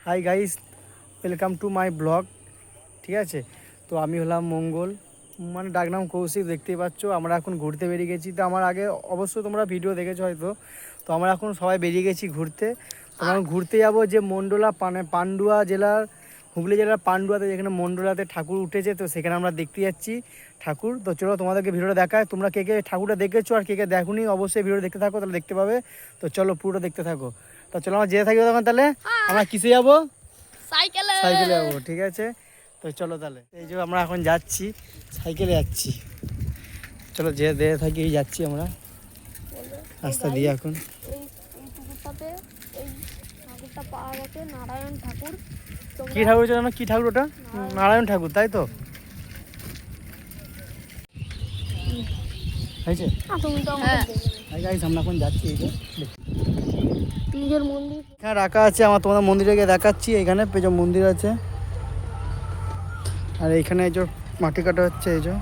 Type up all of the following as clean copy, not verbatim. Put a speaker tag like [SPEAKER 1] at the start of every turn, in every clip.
[SPEAKER 1] Hi guys, welcome to my blog. ঠিক আছে, তো আমি হলাম মঙ্গল, মানে ডাকনাম কৌশিক। দেখতেই পাচ্ছ আমরা এখন ঘুরতে বেরিয়ে গেছি। তো আমার আগে অবশ্যই তোমরা ভিডিও দেখেছো হয়তো। তো আমরা এখন সবাই বেরিয়ে গেছি ঘুরতে। তো আমরা ঘুরতে যাবো যে মন্ডলা পান্ডুয়া জেলার, হুগলি জেলার পান্ডুয়াতে, যেখানে মন্ডলাতে ঠাকুর উঠেছে। তো সেখানে আমরা দেখতে যাচ্ছি ঠাকুর। তো চলো তোমাদেরকে ভিডিওটা দেখায়। তোমরা কে কে ঠাকুরটা দেখেছো আর কে কে দেখোনি অবশ্যই ভিডিও দেখতে থাকো, তাহলে দেখতে পাবে। তো চলো পুরোটা দেখতে থাকো। তো চলো আমরা যেতে থাকি তখন। তাহলে আমরা কিসে যাবো? সাইকেলে যাবো। ঠিক আছে, তো চলো তাহলে। এই যে আমরা এখন যাচ্ছি, সাইকেলে যাচ্ছি। চলো যে দেখে থাকি যাচ্ছি আমরা রাস্তা দিয়ে এখন।
[SPEAKER 2] পাওয়া গেছে নারায়ণ ঠাকুর।
[SPEAKER 1] কি ঠাকুর জানো? কি ঠাকুর ওটা? নারায়ণ ঠাকুর, তাই তো? হয়েছে। আমরা এখন যাচ্ছি। এই যে
[SPEAKER 2] নিজের মন্দির
[SPEAKER 1] এখানে রাখা আছে, আমার তোমাদের মন্দিরে গিয়ে দেখাচ্ছি। এখানে পেছন মন্দির আছে, আর এইখানে এই যে মাটি কাটা হচ্ছে। এই যে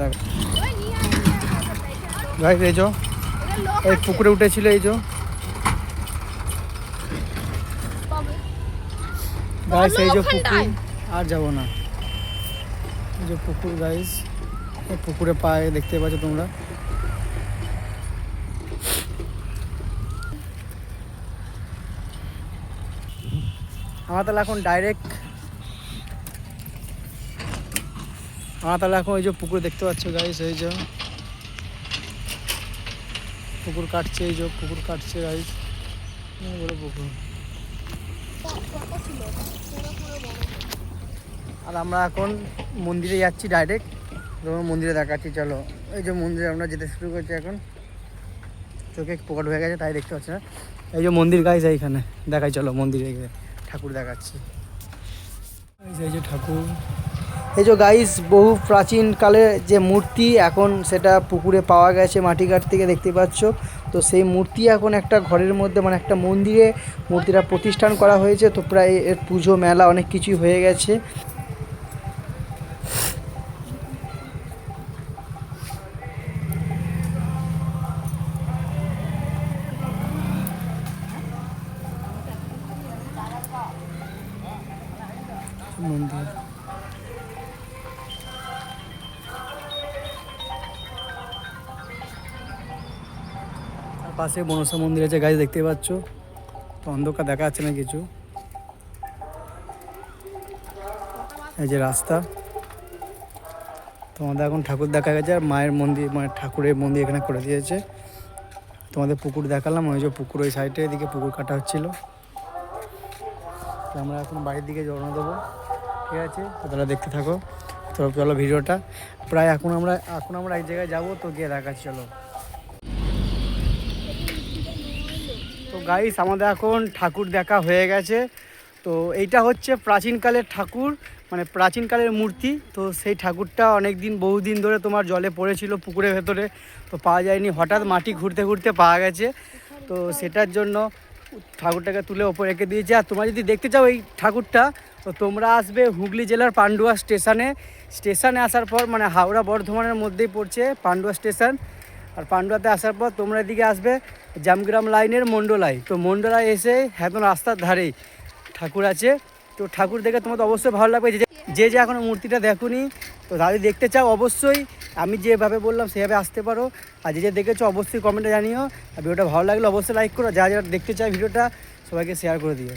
[SPEAKER 1] দেখ ভাই, এই যে এই পুকুরে উঠেছিল। এই যে গাইস, এই যে পুকুর, আর যাবো না। এই যে পুকুর গাইস, এই পুকুরে পায়ে দেখতে পাচ্ছ তোমরা। আমরা তাহলে এখন ওই যে পুকুর দেখতে পাচ্ছ গাইস। এই যে পুকুর কাটছে, এই যে পুকুর কাটছে গাইস, বড় পুকুর। আর আমরা এখন মন্দিরে যাচ্ছি ডাইরেক্ট। তোমার মন্দিরে দেখাচ্ছি, চলো। এই যে মন্দিরে আমরা যেতে শুরু করছি এখন। চোখে প্রকট হয়ে গেছে তাই দেখতে পাচ্ছি না। এই যে মন্দির গাইস, এইখানে দেখাই, চলো মন্দিরে গিয়ে ঠাকুর দেখাচ্ছি। এই যে ঠাকুর, এই যে গাইস বহু প্রাচীনকালের যে মূর্তি, এখন সেটা পুকুরে পাওয়া গেছে মাটিঘাট থেকে, দেখতে পাচ্ছ। তো সেই মূর্তি এখন একটা ঘরের মধ্যে, মানে একটা মন্দিরে মূর্তিটা প্রতিষ্ঠান করা হয়েছে। তো প্রায় এর পুজো মেলা অনেক কিছুই হয়ে গেছে। মন্দির তার পাশে মনসা মন্দির আছে গাইস, দেখতে পাচ্ছ। তো অন্ধকার দেখা যাচ্ছে না কিছু। এই যে রাস্তা, তোমাদের এখন ঠাকুর দেখা গেছে। আর মায়ের মন্দির, মানে ঠাকুরের মন্দির এখানে করে দিয়েছে। তোমাদের পুকুর দেখালাম, ওই যে পুকুর ওই সাইডে, এদিকে পুকুর কাটা হচ্ছিল। তো আমরা এখন বাড়ির দিকে রওনা দেবো। ঠিক আছে, তো তাহলে দেখতে থাকো। তো চলো ভিডিওটা। প্রায় এখন আমরা এক জায়গায় যাবো, তো গিয়ে দেখাচ্ছি, চলো। তো গাইস, আমাদের এখন ঠাকুর দেখা হয়ে গেছে। তো এইটা হচ্ছে প্রাচীনকালের ঠাকুর, মানে প্রাচীনকালের মূর্তি। তো সেই ঠাকুরটা বহুদিন ধরে তোমার জলে পড়েছিল পুকুরের ভেতরে, তো পাওয়া যায়নি। হঠাৎ মাটি ঘুরতে ঘুরতে পাওয়া গেছে। তো সেটার জন্য ঠাকুরটাকে তুলে ওপরে রেখে দিয়েছে। আর তোমরা যদি দেখতে চাও এই ঠাকুরটা, তো তোমরা আসবে হুগলি জেলার পান্ডুয়া স্টেশনে আসার পর, মানে হাওড়া বর্ধমানের মধ্যেই পড়ছে পান্ডুয়া স্টেশন। আর পান্ডুয়াতে আসার পর তোমরা এদিকে আসবে জামগ্রাম লাইনের মন্ডলায়। তো মন্ডলায় এসে একদম রাস্তার ধারেই ঠাকুর আছে। তো ঠাকুর দেখে তোমার তো অবশ্যই ভালো লাগবে। যে এখনও মূর্তিটা দেখোনি, তো তাদের দেখতে চাও অবশ্যই আমি যেভাবে বললাম সেভাবে আসতে পারো। আর যে দেখেছো অবশ্যই কমেন্টে জানিও। আর ভিডিওটা ভালো লাগলে অবশ্যই লাইক করো। যারা দেখতে চায় ভিডিওটা সবাইকে শেয়ার করে দিও।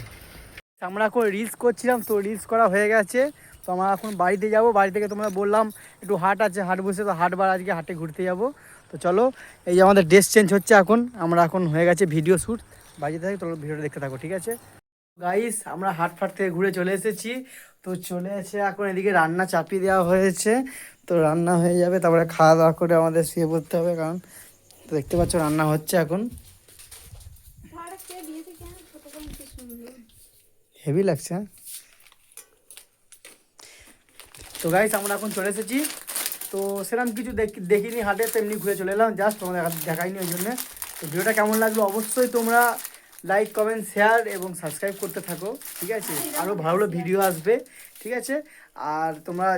[SPEAKER 1] আমরা এখন রিলস করছিলাম, তো রিলস করা হয়ে গেছে। তো আমরা এখন বাড়িতে যাব। বাড়ি থেকে তোমরা বললাম একটু হাট আছে, হাট বসে, তো হাটবার আজকে হাটে ঘুরতে যাব। তো চলো, এই যে আমাদের ড্রেস চেঞ্জ হচ্ছে এখন। আমরা এখন হয়ে গেছে ভিডিও শ্যুট। বাড়িতে থাকি, তোমরা ভিডিওটা দেখতে থাকো। ঠিক আছে গাইস, আমরা হাট থেকে ঘুরে চলে এসেছি। তো চলে এসে এখন এদিকে রান্না চাপিয়ে দেওয়া হয়েছে। তো রান্না হয়ে যাবে, তারপরে খাওয়া দাওয়া করে আমাদের শুয়ে পড়তে হবে। কারণ তো দেখতে পাচ্ছ রান্না হচ্ছে এখন। হেভি লাগছে। তো গাইস, আমরা এখন চলে এসেছি। তো সেরকম কিছু দেখিনি হাটে, তো এমনি ঘুরে চলে এলাম জাস্ট, তোমাদের দেখাইনি ওই জন্যে। তো ভিডিওটা কেমন লাগলো অবশ্যই তোমরা লাইক, কমেন্ট, শেয়ার এবং সাবস্ক্রাইব করতে থাকো। ঠিক আছে, আরও ভালো ভালো ভিডিও আসবে। ঠিক আছে, আর তোমরা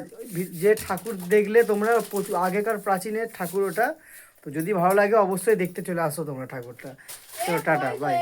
[SPEAKER 1] যে ঠাকুর দেখলে তোমরা প্রচুর আগেকার প্রাচীনের ঠাকুর ওটা। তো যদি ভালো লাগে অবশ্যই দেখতে চলে আসো তোমরা ঠাকুরটা। তো টাটা, বাই।